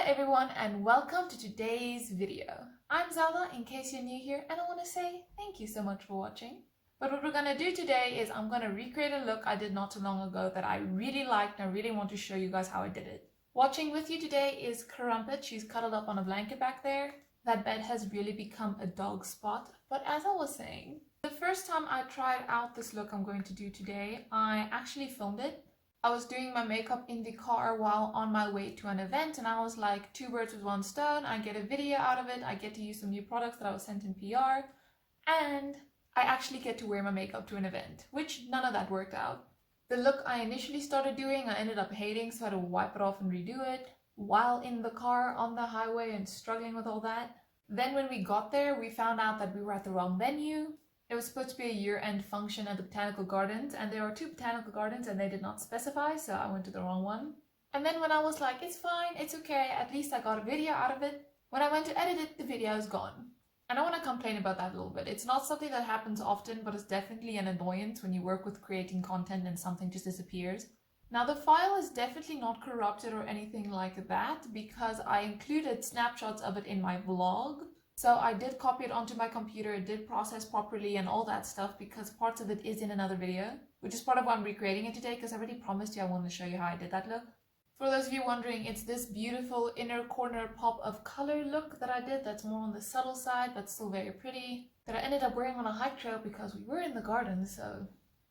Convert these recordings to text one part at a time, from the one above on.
everyone and welcome to today's video. I'm Zelda in case you're new here, and I want to say thank you so much for watching. But what we're going to do today is I'm going to recreate a look I did not too long ago that I really liked and I really want to show you guys how I did it. Watching with you today is Crumpet. She's cuddled up on a blanket back there. That bed has really become a dog spot. But as I was saying, the first time I tried out this look I'm going to do today, I actually filmed it. I was doing my makeup in the car while on my way to an event, and I was like, two birds with one stone. I get a video out of it, I get to use some new products that I was sent in PR, and I actually get to wear my makeup to an event, which none of that worked out. The look I initially started doing, I ended up hating, so I had to wipe it off and redo it while in the car on the highway and struggling with all that. Then when we got there, we found out that we were at the wrong venue. It was supposed to be a year-end function at the Botanical Gardens, and there were two Botanical Gardens and they did not specify, so I went to the wrong one. And then when I was like, it's fine, it's okay, at least I got a video out of it, when I went to edit it, the video is gone. And I want to complain about that a little bit. It's not something that happens often, but it's definitely an annoyance when you work with creating content and something just disappears. Now the file is definitely not corrupted or anything like that, because I included snapshots of it in my vlog. So I did copy it onto my computer, it did process properly and all that stuff, because parts of it is in another video, which is part of why I'm recreating it today, because I already promised you I wanted to show you how I did that look. For those of you wondering, it's this beautiful inner corner pop of color look that I did that's more on the subtle side, but still very pretty, that I ended up wearing on a hike trail because we were in the garden, so...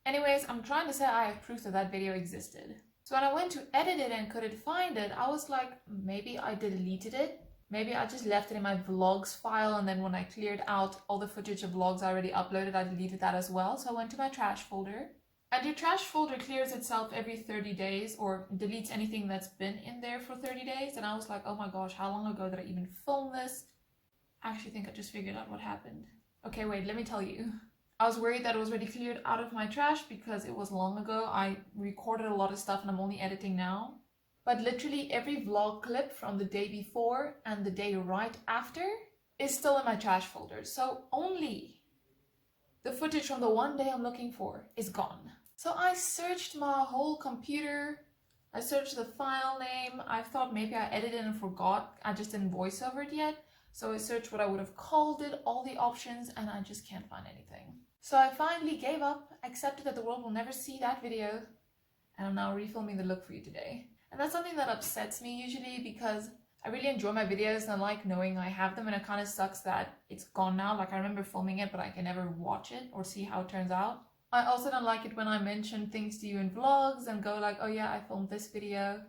Anyways, I'm trying to say I have proof that that video existed. So when I went to edit it and couldn't find it, I was like, maybe I deleted it. Maybe I just left it in my vlogs file, and then when I cleared out all the footage of vlogs I already uploaded, I deleted that as well. So I went to my trash folder. And your trash folder clears itself every 30 days or deletes anything that's been in there for 30 days. And I was like, oh my gosh, how long ago did I even film this? I actually think I just figured out what happened. Okay, wait, let me tell you. I was worried that it was already cleared out of my trash because it was long ago. I recorded a lot of stuff and I'm only editing now. But literally every vlog clip from the day before and the day right after is still in my trash folder. So only the footage from the one day I'm looking for is gone. So I searched my whole computer. I searched the file name. I thought maybe I edited and forgot. I just didn't voice over it yet. So I searched what I would have called it, all the options, and I just can't find anything. So I finally gave up, accepted that the world will never see that video, and I'm now refilming the look for you today. And that's something that upsets me usually, because I really enjoy my videos and I like knowing I have them, and it kind of sucks that it's gone now. Like, I remember filming it, but I can never watch it or see how it turns out. I also don't like it when I mention things to you in vlogs and go like, oh yeah, I filmed this video,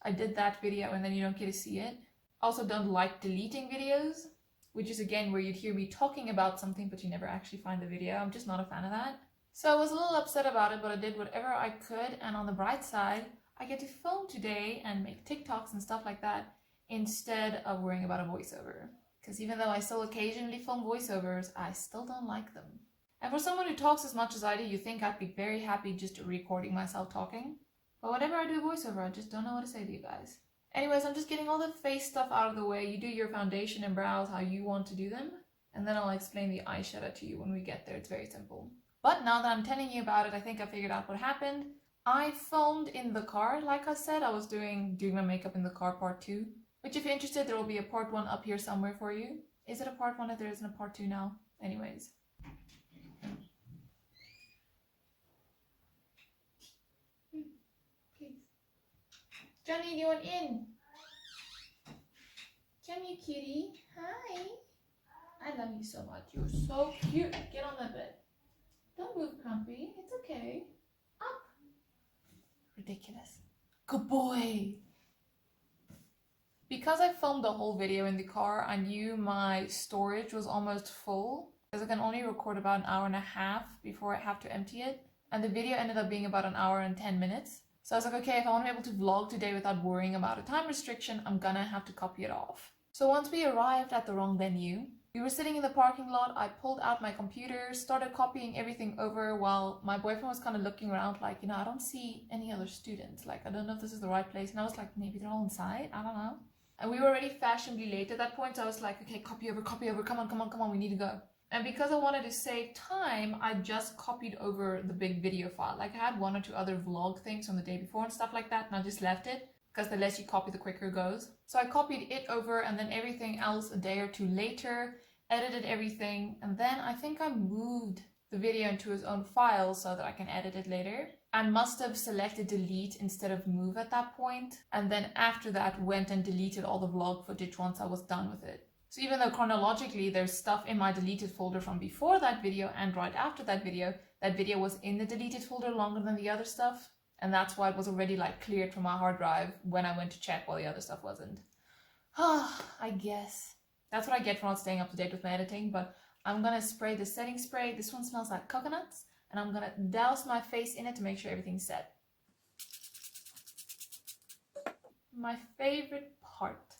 I did that video, and then you don't get to see it. I also don't like deleting videos, which is again where you'd hear me talking about something but you never actually find the video. I'm just not a fan of that. So I was a little upset about it, but I did whatever I could, and on the bright side, I get to film today and make TikToks and stuff like that instead of worrying about a voiceover. Because even though I still occasionally film voiceovers, I still don't like them. And for someone who talks as much as I do, you think I'd be very happy just recording myself talking. But whenever I do voiceover, I just don't know what to say to you guys. Anyways, I'm just getting all the face stuff out of the way. You do your foundation and brows how you want to do them. And then I'll explain the eyeshadow to you when we get there. It's very simple. But now that I'm telling you about it, I think I figured out what happened. I filmed in the car, like I said. I was doing my makeup in the car part 2. Which if you're interested, there will be a part 1 up here somewhere for you. Is it a part 1 if there isn't a part 2 now? Anyways. Please. Johnny, do you want in? Come here, kitty. Hi. I love you so much. You're so cute. Get on the bed. Don't move, Crumpy. It's okay. Up. Ridiculous. Good boy. Because I filmed the whole video in the car, I knew my storage was almost full, because I can only record about an hour and a half before I have to empty it. And the video ended up being about an hour and 10 minutes. So I was like, okay, if I want to be able to vlog today without worrying about a time restriction, I'm gonna have to copy it off. So once we arrived at the wrong venue, we were sitting in the parking lot. I pulled out my computer, started copying everything over while my boyfriend was kind of looking around like, I don't see any other students. Like, I don't know if this is the right place. And I was like, maybe they're all inside. I don't know. And we were already fashionably late at that point. So I was like, okay, copy over. Come on. We need to go. And because I wanted to save time, I just copied over the big video file. Like, I had 1 or 2 other vlog things from the day before and stuff like that, and I just left it. because the less you copy, the quicker it goes. So I copied it over, and then everything else a day or two later, edited everything, and then I think I moved the video into its own file so that I can edit it later. I must have selected delete instead of move at that point, and then after that went and deleted all the vlog footage once I was done with it. So even though chronologically there's stuff in my deleted folder from before that video and right after that video was in the deleted folder longer than the other stuff, and that's why it was already like cleared from my hard drive when I went to check while the other stuff wasn't. I guess that's what I get for not staying up to date with my editing. But I'm gonna spray the setting spray. This one smells like coconuts, and I'm gonna douse my face in it to make sure everything's set. My favorite part.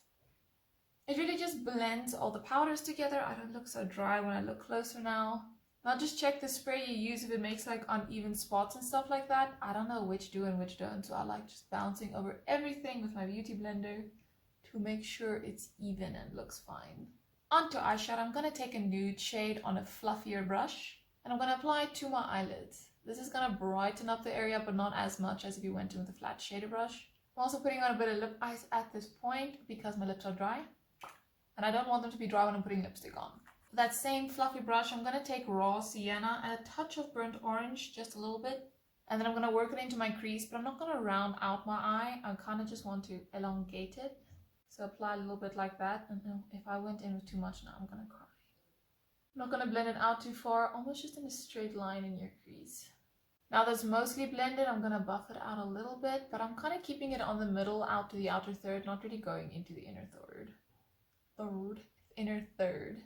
It really just blends all the powders together. I don't look so dry when I look closer now. Now just check the spray you use if it makes like uneven spots and stuff like that. I don't know which do and which don't, so I like just bouncing over everything with my beauty blender to make sure it's even and looks fine. Onto eyeshadow, I'm going to take a nude shade on a fluffier brush, and I'm going to apply it to my eyelids. This is going to brighten up the area, but not as much as if you went in with a flat shader brush. I'm also putting on a bit of lip ice at this point because my lips are dry, and I don't want them to be dry when I'm putting lipstick on. For that same fluffy brush, I'm going to take raw sienna and a touch of burnt orange, just a little bit, and then I'm going to work it into my crease, but I'm not going to round out my eye. I kind of just want to elongate it. So apply a little bit like that, and if I went in with too much now, I'm gonna cry. I'm not gonna blend it out too far, almost just in a straight line in your crease. Now that's mostly blended, I'm gonna buff it out a little bit, but I'm kind of keeping it on the middle out to the outer third, not really going into the inner third. Inner third.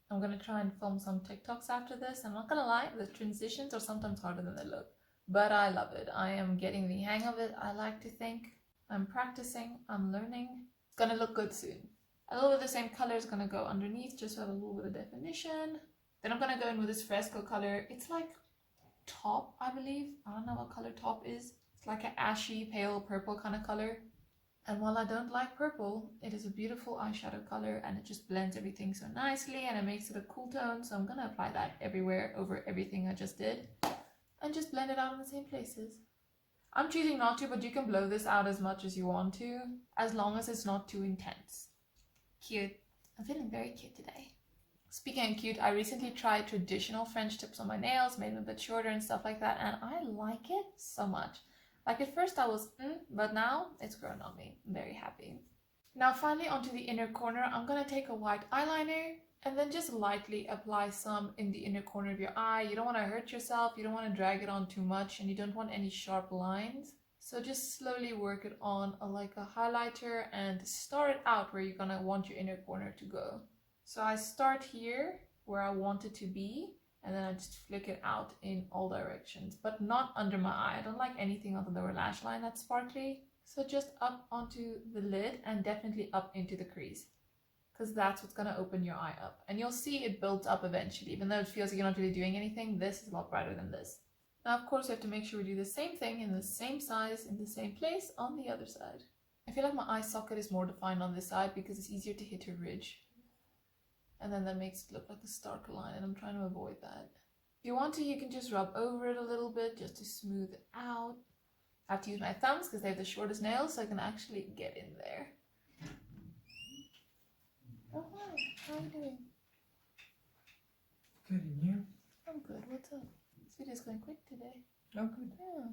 I'm gonna try and film some TikToks after this. I'm not gonna lie, the transitions are sometimes harder than they look, but I love it. I am getting the hang of it, I like to think. I'm practicing, I'm learning. It's gonna look good soon. A little bit of the same color is gonna go underneath just to have a little bit of definition. Then I'm gonna go in with this fresco color. It's like taupe, I believe. I don't know what color taupe is. It's like an ashy, pale purple kind of color. And while I don't like purple, it is a beautiful eyeshadow color, and it just blends everything so nicely, and it makes it a cool tone. So I'm gonna apply that everywhere over everything I just did, and just blend it out in the same places. I'm choosing not to, but you can blow this out as much as you want to, as long as it's not too intense. Cute. I'm feeling very cute today. Speaking of cute, I recently tried traditional French tips on my nails, made them a bit shorter and stuff like that, and I like it so much. Like at first I was, but now it's grown on me. I'm very happy. Now finally onto the inner corner, I'm gonna take a white eyeliner and then just lightly apply some in the inner corner of your eye. You don't want to hurt yourself, you don't want to drag it on too much, and you don't want any sharp lines. So just slowly work it on like a highlighter and start it out where you're going to want your inner corner to go. So I start here where I want it to be, and then I just flick it out in all directions, but not under my eye. I don't like anything on the lower lash line that's sparkly. So just up onto the lid and definitely up into the crease, because that's what's going to open your eye up. And you'll see it builds up eventually. Even though it feels like you're not really doing anything, this is a lot brighter than this. Now, of course, you have to make sure we do the same thing in the same size, in the same place on the other side. I feel like my eye socket is more defined on this side because it's easier to hit a ridge. And then that makes it look like a stark line, and I'm trying to avoid that. If you want to, you can just rub over it a little bit just to smooth it out. I have to use my thumbs because they have the shortest nails, so I can actually get in there. Oh, hi. How are you doing? Good, and you? I'm good. What's up? This video's going quick today. Oh, good. Yeah.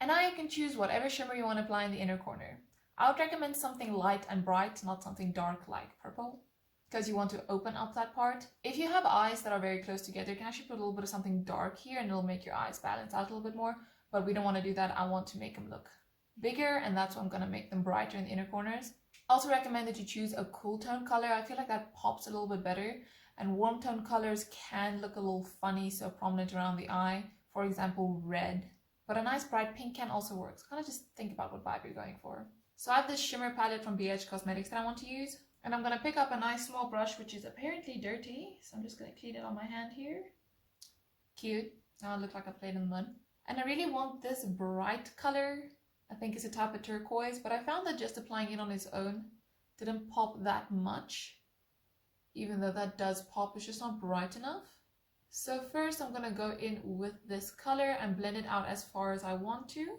And now you can choose whatever shimmer you want to apply in the inner corner. I would recommend something light and bright, not something dark like purple, because you want to open up that part. If you have eyes that are very close together, you can actually put a little bit of something dark here and it'll make your eyes balance out a little bit more, but we don't want to do that. I want to make them look bigger, and that's why I'm going to make them brighter in the inner corners. I also recommend that you choose a cool tone color. I feel like that pops a little bit better, and warm tone colors can look a little funny, so prominent around the eye. For example, red. But a nice bright pink can also work. So kind of just think about what vibe you're going for. So I have this shimmer palette from BH Cosmetics that I want to use. And I'm going to pick up a nice small brush, which is apparently dirty. So I'm just going to clean it on my hand here. Cute. Now I look like I played in the mud. And I really want this bright color. I think it's a type of turquoise. But I found that just applying it on its own didn't pop that much. Even though that does pop, it's just not bright enough. So first I'm going to go in with this color and blend it out as far as I want to.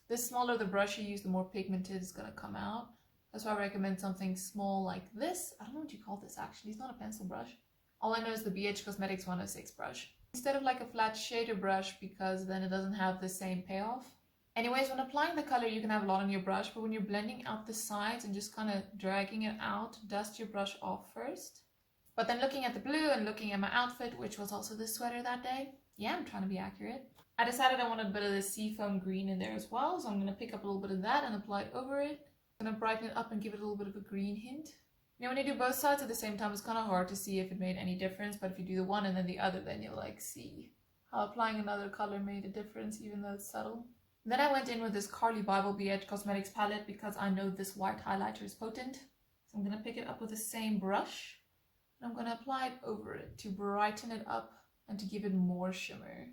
The smaller the brush you use, the more pigmented it's gonna come out. That's why I recommend something small like this. I don't know what you call this actually, it's not a pencil brush. All I know is the BH Cosmetics 106 brush. Instead of like a flat shader brush, because then it doesn't have the same payoff. Anyways, when applying the color, you can have a lot on your brush, but when you're blending out the sides and just kind of dragging it out, dust your brush off first. But then looking at the blue and looking at my outfit, which was also this sweater that day, yeah, I'm trying to be accurate. I decided I wanted a bit of the seafoam green in there as well, so I'm going to pick up a little bit of that and apply it over it. I'm going to brighten it up and give it a little bit of a green hint. You know, when you do both sides at the same time, it's kind of hard to see if it made any difference, but if you do the one and then the other, then you'll like see how applying another color made a difference, even though it's subtle. Then I went in with this Carli Bybel BH Cosmetics palette because I know this white highlighter is potent. So I'm going to pick it up with the same brush and I'm going to apply it over it to brighten it up and to give it more shimmer.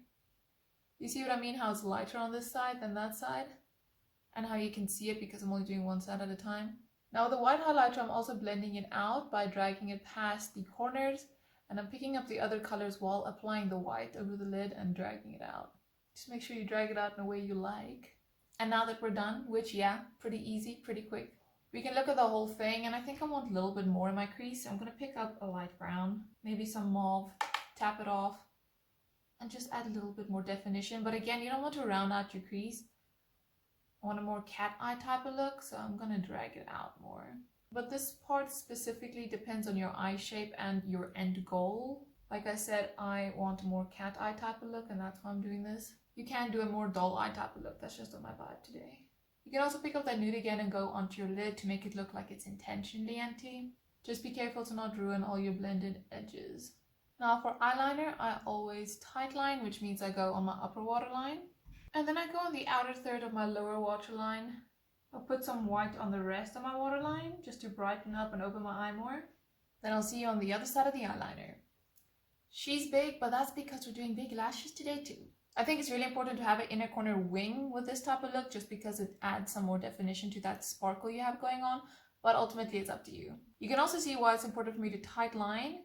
You see what I mean? How it's lighter on this side than that side? And how you can see it because I'm only doing one side at a time. Now with the white highlighter, I'm also blending it out by dragging it past the corners, and I'm picking up the other colors while applying the white over the lid and dragging it out. Just make sure you drag it out in a way you like. And now that we're done, which yeah, pretty easy, pretty quick, we can look at the whole thing, and I think I want a little bit more in my crease. So I'm going to pick up a light brown, maybe some mauve, tap it off, and just add a little bit more definition. But again, you don't want to round out your crease. I want a more cat eye type of look, so I'm going to drag it out more. But this part specifically depends on your eye shape and your end goal. Like I said, I want a more cat eye type of look, and that's why I'm doing this. You can do a more dull eye type of look, that's just on my vibe today. You can also pick up that nude again and go onto your lid to make it look like it's intentionally empty. Just be careful to not ruin all your blended edges. Now for eyeliner, I always tightline, which means I go on my upper waterline. And then I go on the outer third of my lower waterline. I'll put some white on the rest of my waterline just to brighten up and open my eye more. Then I'll see you on the other side of the eyeliner. She's big, but that's because we're doing big lashes today too. I think it's really important to have an inner corner wing with this type of look just because it adds some more definition to that sparkle you have going on, but ultimately it's up to you. You can also see why it's important for me to tight line,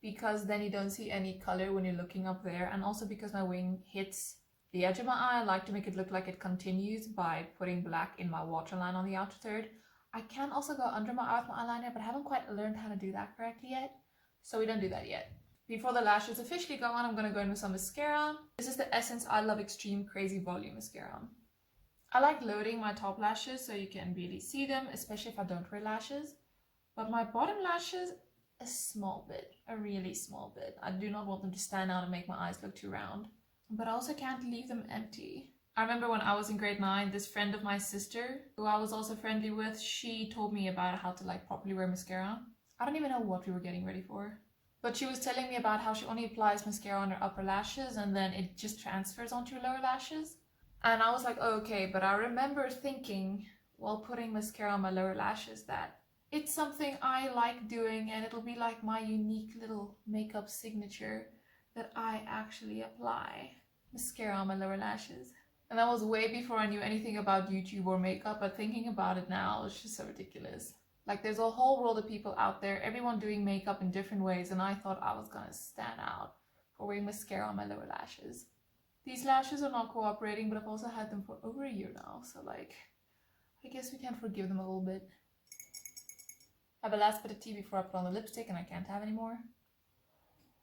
because then you don't see any color when you're looking up there, and also because my wing hits the edge of my eye. I like to make it look like it continues by putting black in my waterline on the outer third. I can also go under my eye with my eyeliner, but I haven't quite learned how to do that correctly yet, so we don't do that yet. Before the lashes officially go on, I'm going to go in with some mascara. This is the Essence I Love Extreme Crazy Volume Mascara. I like loading my top lashes so you can really see them, especially if I don't wear lashes. But my bottom lashes, a small bit, a really small bit. I do not want them to stand out and make my eyes look too round. But I also can't leave them empty. I remember when I was in grade 9, this friend of my sister, who I was also friendly with, she told me about how to like properly wear mascara. I don't even know what we were getting ready for. But she was telling me about how she only applies mascara on her upper lashes and then it just transfers onto her lower lashes. And I was like, oh, okay, but I remember thinking while putting mascara on my lower lashes that it's something I like doing and it'll be like my unique little makeup signature that I actually apply mascara on my lower lashes. And that was way before I knew anything about YouTube or makeup, but thinking about it now, it's just so ridiculous. Like, there's a whole world of people out there, everyone doing makeup in different ways, and I thought I was gonna stand out for wearing mascara on my lower lashes. These lashes are not cooperating, but I've also had them for over a year now, so like, I guess we can forgive them a little bit. I have a last bit of tea before I put on the lipstick, and I can't have any more.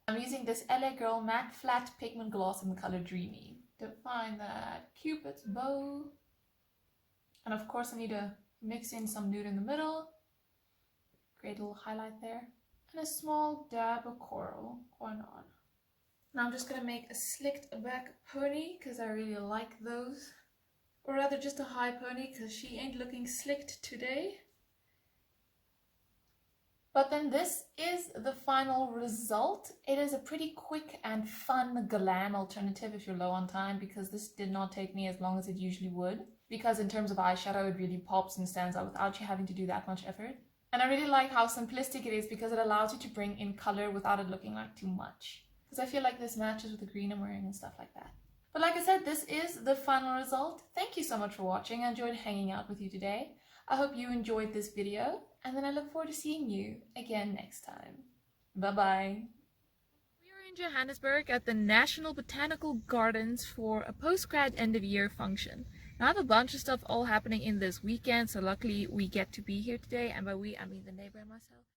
I'm using this LA Girl Matte Flat Pigment Gloss in the color Dreamy to find that Cupid's bow. And of course I need to mix in some nude in the middle. Great little highlight there. And a small dab of coral going on. Now I'm just going to make a slicked back pony because I really like those. Or rather just a high pony because she ain't looking slicked today. But then this is the final result. It is a pretty quick and fun glam alternative if you're low on time, because this did not take me as long as it usually would. Because in terms of eyeshadow, it really pops and stands out without you having to do that much effort. And I really like how simplistic it is because it allows you to bring in color without it looking like too much. Because I feel like this matches with the green I'm wearing and stuff like that. But like I said, this is the final result. Thank you so much for watching. I enjoyed hanging out with you today. I hope you enjoyed this video, and then I look forward to seeing you again next time. Bye-bye. We are in Johannesburg at the National Botanical Gardens for a post-grad end-of-year function. I have a bunch of stuff all happening in this weekend, so luckily we get to be here today, and by we I mean the neighbor and myself.